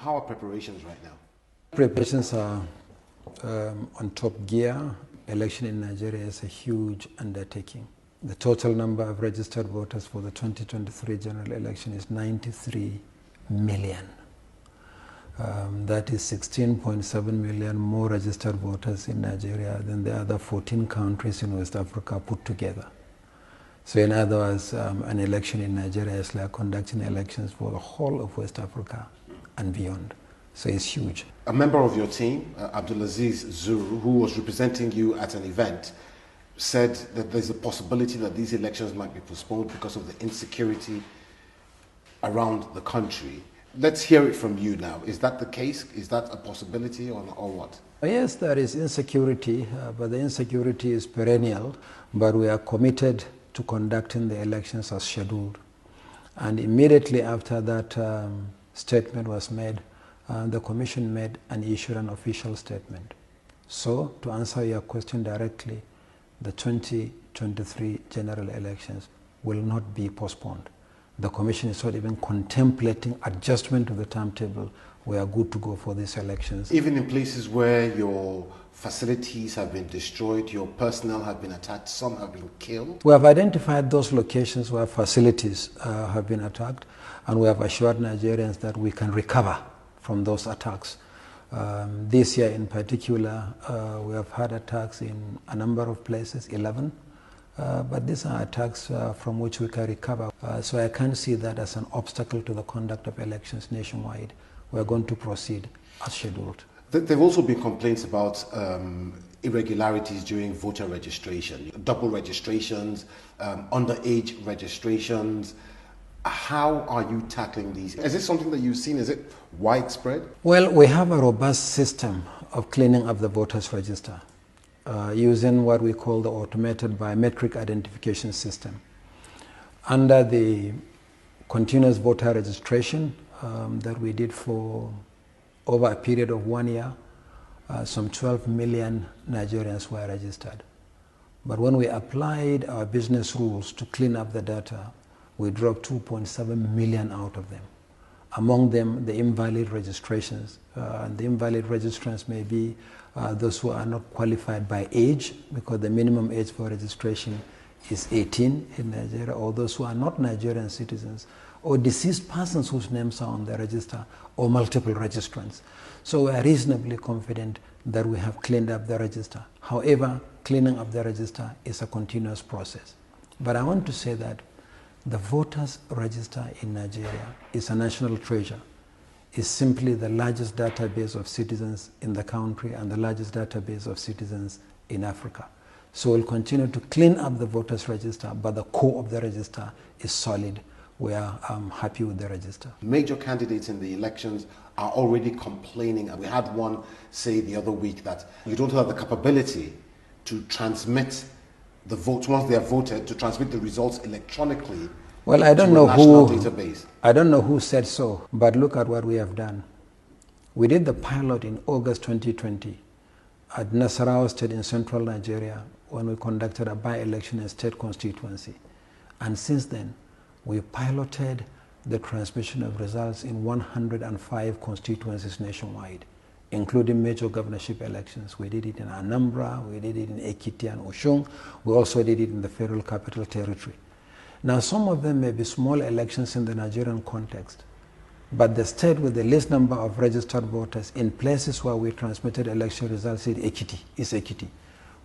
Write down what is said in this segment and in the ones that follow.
How are preparations right now? Preparations are on top gear. Election in Nigeria is a huge undertaking. The total number of registered voters for the 2023 general election is 93 million. That is 16.7 million more registered voters in Nigeria than the other 14 countries in West Africa put together. So in other words, an election in Nigeria is like conducting elections for the whole of West Africa and beyond. So it's huge. A member of your team, Abdulaziz Zuru, who was representing you at an event, said that there's a possibility that these elections might be postponed because of the insecurity around the country. Let's hear it from you now. Is that the case? Is that a possibility or what? Yes, there is insecurity, but the insecurity is perennial. But we are committed to conducting the elections as scheduled. And immediately after that statement was made, the Commission made and issued an official statement. So, to answer your question directly, the 2023 general elections will not be postponed. The Commission is not even contemplating adjustment of the timetable. We are good to go for these elections. Even in places where your facilities have been destroyed, your personnel have been attacked, some have been killed? We have identified those locations where facilities have been attacked, and we have assured Nigerians that we can recover from those attacks. This year in particular, we have had attacks in a number of places, 11, but these are attacks from which we can recover. So I can't see that as an obstacle to the conduct of elections nationwide. We are going to proceed as scheduled. There have also been complaints about irregularities during voter registration, double registrations, underage registrations. How are you tackling these? Is this something that you've seen? Is it widespread? Well, we have a robust system of cleaning up the voters register using what we call the automated biometric identification system. Under the continuous voter registration that we did for over a period of 1 year, some 12 million Nigerians were registered. But when we applied our business rules to clean up the data, we dropped 2.7 million out of them. Among them, the invalid registrations. And the invalid registrants may be those who are not qualified by age, because the minimum age for registration is 18 in Nigeria, or those who are not Nigerian citizens, or deceased persons whose names are on the register, or multiple registrants. So we are reasonably confident that we have cleaned up the register. However, cleaning up the register is a continuous process. But I want to say that the voters register in Nigeria is a national treasure. It's simply the largest database of citizens in the country and the largest database of citizens in Africa. So we'll continue to clean up the voters register, but the core of the register is solid. We are happy with the register. Major candidates in the elections are already complaining, and we had one say the other week that you don't have the capability to transmit the votes once they are voted, to transmit the results electronically. Well, I don't know national database. I don't know who said so, but look at what we have done. We did the pilot in August 2020 at Nasarawa State in central Nigeria when we conducted a by-election in state constituency. And since then, we piloted the transmission of results in 105 constituencies nationwide, including major governorship elections. We did it in Anambra, we did it in Ekiti and Oshun, we also did it in the Federal Capital Territory. Now, some of them may be small elections in the Nigerian context, but the state with the least number of registered voters in places where we transmitted election results is Ekiti.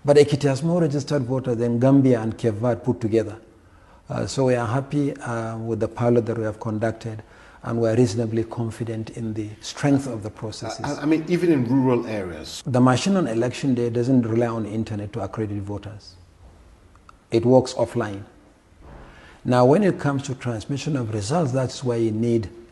But Ekiti has more registered voters than Gambia and Cape Verde put together. So we are happy with the pilot that we have conducted, and we are reasonably confident in the strength of the processes. I mean, even in rural areas. The machine on election day doesn't rely on the internet to accredit voters. It works offline. Now, when it comes to transmission of results, that's why you need